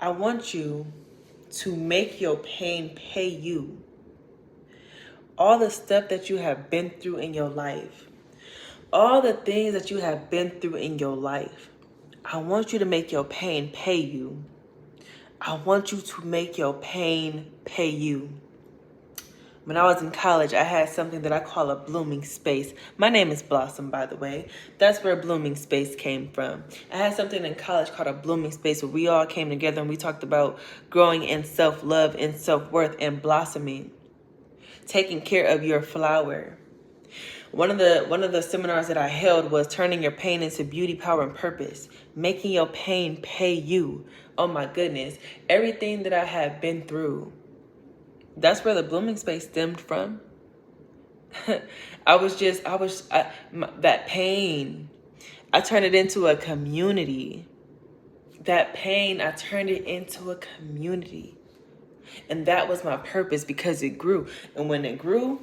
I want you to make your pain pay you. All the stuff that you have been through in your life, all the things that you have been through in your life, I want you to make your pain pay you. I want you to make your pain pay you. When I was in college, I had something that I call a blooming space. My name is Blossom, by the way. That's where blooming space came from. I had something in college called a blooming space where we all came together and we talked about growing in self-love and self-worth and blossoming, taking care of your flower. One of the seminars that I held was turning your pain into beauty, power, and purpose, making your pain pay you. Oh my goodness, everything that I have been through. That's where the blooming space stemmed from. That pain, I turned it into a community. That pain, I turned it into a community. And that was my purpose because it grew. And when it grew,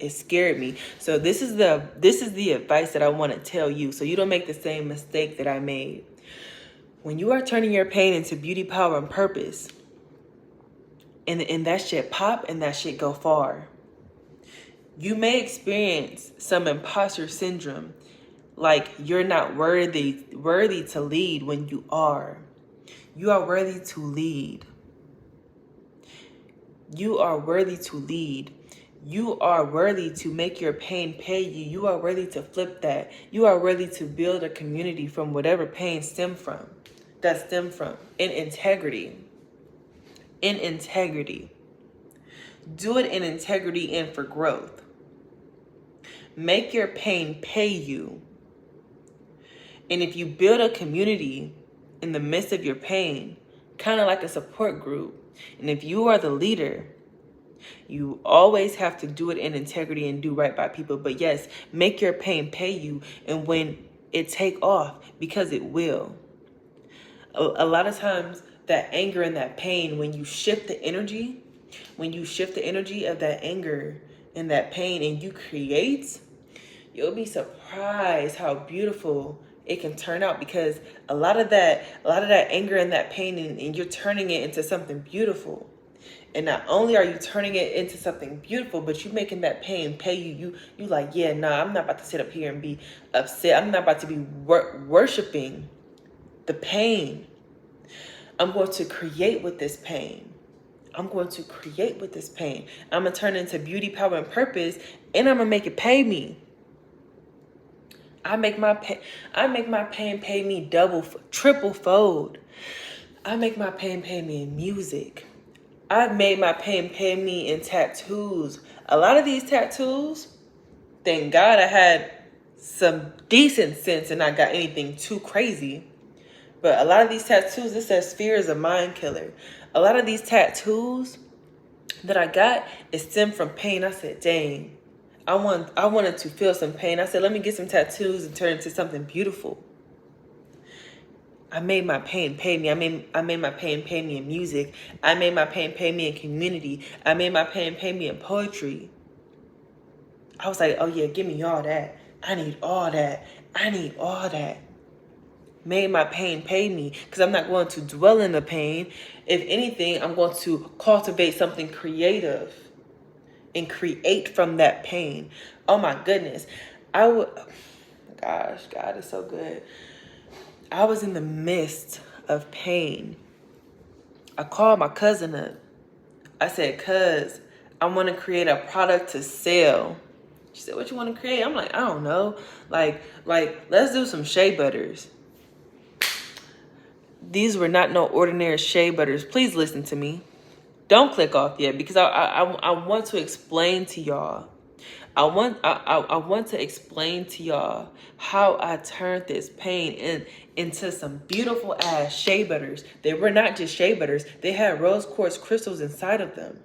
it scared me. So this is the advice that I want to tell you so you don't make the same mistake that I made. When you are turning your pain into beauty, power, and purpose, and that shit pop and that shit go far. You may experience some imposter syndrome, like you're not worthy to lead when you are. You are worthy to lead. You are worthy to lead. You are worthy to make your pain pay you. You are worthy to flip that. You are worthy to build a community from whatever pain stem from. In integrity. In integrity. Do it in integrity and for growth. Make your pain pay you. And if you build a community in the midst of your pain, kind of like a support group, and if you are the leader, you always have to do it in integrity and do right by people. But yes, make your pain pay you. And when it take off, because it will. A lot of times that anger and that pain, when you shift the energy of that anger and that pain and you create, you'll be surprised how beautiful it can turn out, because a lot of that anger and that pain, and you're turning it into something beautiful. And not only are you turning it into something beautiful, but you making that pain pay you. You like, yeah, nah, I'm not about to sit up here and be upset. I'm not about to be worshiping the pain. I'm going to create with this pain. I'm going to create with this pain. I'm going to turn it into beauty, power, and purpose, and I'm going to make it pay me. I make my pain pay me double, triple fold. I make my pain pay me in music. I've made my pain pay me in tattoos. A lot of these tattoos, thank God I had some decent sense and not got anything too crazy. But a lot of these tattoos, it says fear is a mind killer. A lot of these tattoos that I got, it stemmed from pain. I said, dang, I wanted to feel some pain. I said, let me get some tattoos and turn it into something beautiful. I made my pain pay me. I made my pain pay me in music. I made my pain pay me in community. I made my pain pay me in poetry. I was like, oh yeah, give me all that. I need all that. I need all that. Made my pain pay me, because I'm not going to dwell in the pain. If anything, I'm going to cultivate something creative and create from that pain. Oh my goodness. Gosh, God is so good. I was in the midst of pain. I called my cousin up. I said, cuz, I want to create a product to sell. She said, what you want to create? I'm like, I don't know. Like, let's do some shea butters. These were not no ordinary shea butters. Please listen to me. Don't click off yet, because I want to explain to y'all. I want to explain to y'all how I turned this pain into some beautiful ass shea butters. They were not just shea butters. They had rose quartz crystals inside of them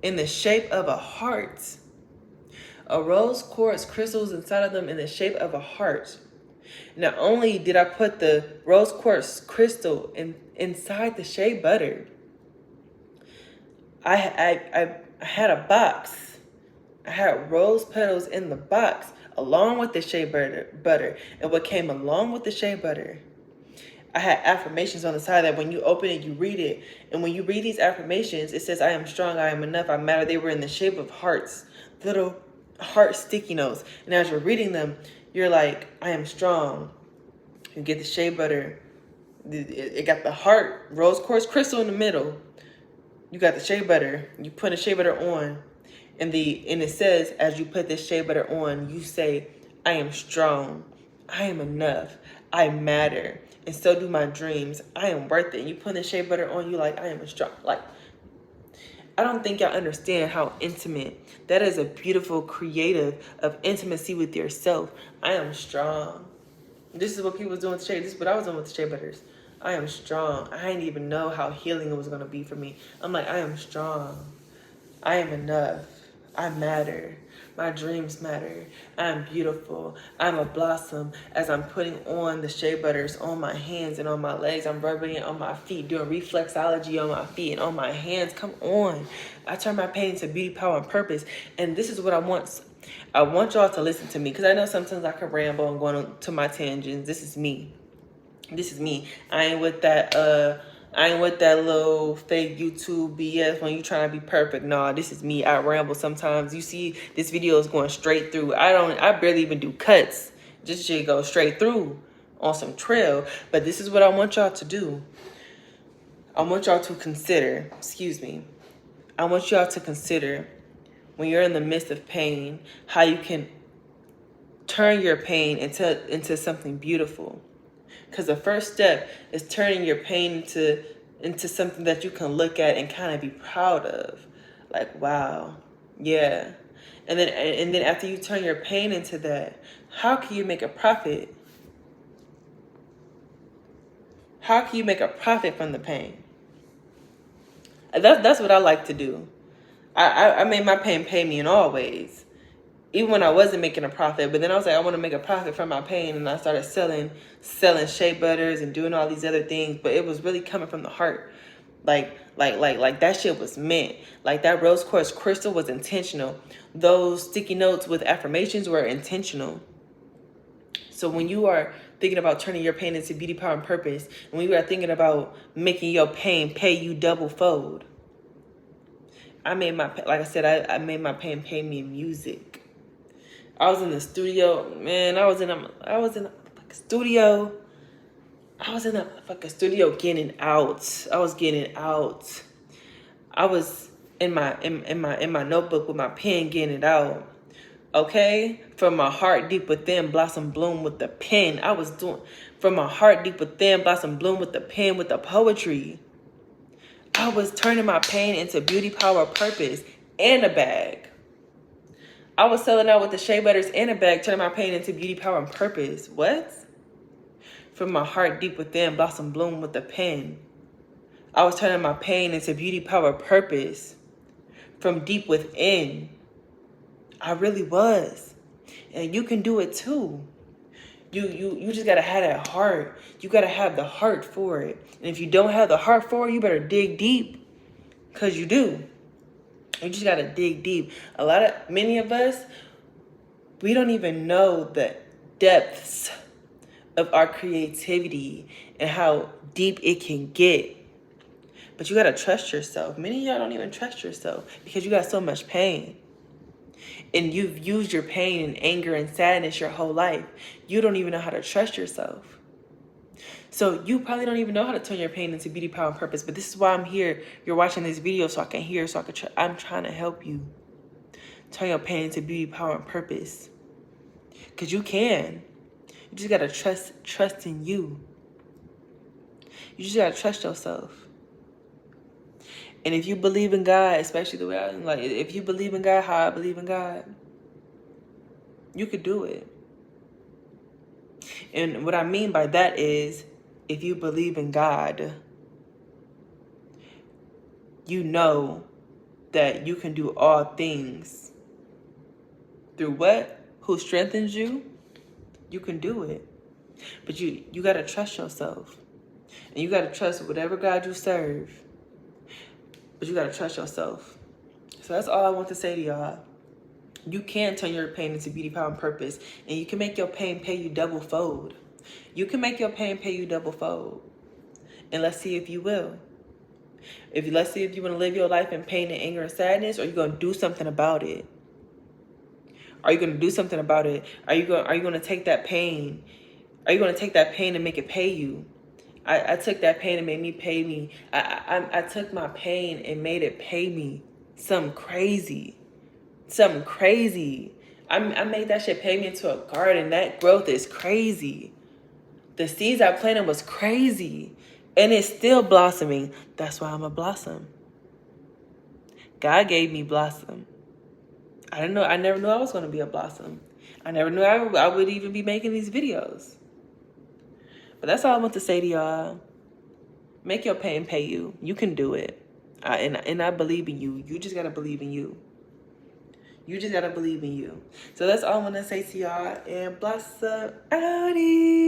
in the shape of a heart. A rose quartz crystals inside of them in the shape of a heart. Not only did I put the rose quartz crystal inside the shea butter, I had a box. I had rose petals in the box along with the shea butter. And what came along with the shea butter, I had affirmations on the side that when you open it, you read it. And when you read these affirmations, it says, I am strong, I am enough, I matter. They were in the shape of hearts, little heart sticky notes. And as you're reading them, you're like, I am strong. You get the shea butter. It got the heart, rose quartz crystal in the middle. You got the shea butter. You put the shea butter on. And it says, as you put this shea butter on, you say, I am strong. I am enough. I matter. And so do my dreams. I am worth it. And you put the shea butter on, you like, I am strong. Like, I don't think y'all understand how intimate. That is a beautiful creative of intimacy with yourself. I am strong. This is what people was doing with the shea. This is what I was doing with the shea butters. I am strong. I didn't even know how healing it was going to be for me. I'm like, I am strong. I am enough. I matter. My dreams matter. I'm beautiful. I'm a blossom. As I'm putting on the shea butters on my hands and on my legs, I'm rubbing it on my feet, doing reflexology on my feet and on my hands. Come on. I turn my pain into beauty, power, and purpose. And this is what I want. I want y'all to listen to me, because I know sometimes I can ramble and go on to my tangents. This is me. This is me. I ain't with that little fake YouTube BS when you trying to be perfect. No, this is me. I ramble sometimes. You see this video is going straight through. I barely even do cuts. This shit goes straight through on some trail. But this is what I want y'all to do. I want y'all to consider, I want y'all to consider, when you're in the midst of pain, how you can turn your pain into something beautiful. Because the first step is turning your pain into something that you can look at and kind of be proud of. Like, wow, yeah. And then after you turn your pain into that, how can you make a profit? How can you make a profit from the pain? That's what I like to do. I made my pain pay me in all ways. Even when I wasn't making a profit, but then I was like, I want to make a profit from my pain, and I started selling shea butters and doing all these other things, but it was really coming from the heart. Like that shit was meant. Like that rose quartz crystal was intentional. Those sticky notes with affirmations were intentional. So when you are thinking about turning your pain into beauty, power, and purpose, and when you are thinking about making your pain pay you double fold, I made my pain pay me in music. I was in the studio, man. I was in a fucking studio. I was in a fucking studio getting out. I was getting out. I was in my notebook with my pen getting it out. Okay? From my heart deep within, blossom bloom with the pen. I was doing from my heart deep within, blossom bloom with the pen, with the poetry. I was turning my pain into beauty, power, purpose, and a bag. I was selling out with the shea butters and a bag, turning my pain into beauty, power, and purpose. What? From my heart deep within, blossom bloom with the pen. I was turning my pain into beauty, power, purpose. From deep within. I really was. And you can do it too. You just gotta have that heart. You gotta have the heart for it. And if you don't have the heart for it, you better dig deep. Cause you do. You just gotta dig deep. Many of us, we don't even know the depths of our creativity and how deep it can get. But you gotta trust yourself. Many of y'all don't even trust yourself because you got so much pain. And you've used your pain and anger and sadness your whole life. You don't even know how to trust yourself. So you probably don't even know how to turn your pain into beauty, power, and purpose. But this is why I'm here. You're watching this video so I can hear, I'm trying to help you turn your pain into beauty, power, and purpose. Because you can. You just got to trust in you. You just got to trust yourself. And if you believe in God, especially the way if you believe in God, how I believe in God, you could do it. And what I mean by that is, if you believe in God, you know that you can do all things through what? Who strengthens you? You can do it. But you got to trust yourself. And you got to trust whatever God you serve. But you got to trust yourself. So that's all I want to say to y'all. You can turn your pain into beauty, power, and purpose. And you can make your pain pay you double fold. You can make your pain pay you double fold. And let's see if you will. Let's see if you want to live your life in pain and anger and sadness, or you're going to do something about it. Are you going to do something about it? Are you going to take that pain? Are you going to take that pain and make it pay you? I took that pain and made me pay me. I took my pain and made it pay me. Something crazy. I made that shit pay me into a garden. That growth is crazy. The seeds I planted was crazy. And it's still blossoming. That's why I'm a blossom. God gave me blossom. I never knew I was going to be a blossom. I never knew I would even be making these videos. But that's all I want to say to y'all. Make your pain pay you. You can do it. And I believe in you. You just got to believe in you. You just got to believe in you. So that's all I want to say to y'all. And blossom outie.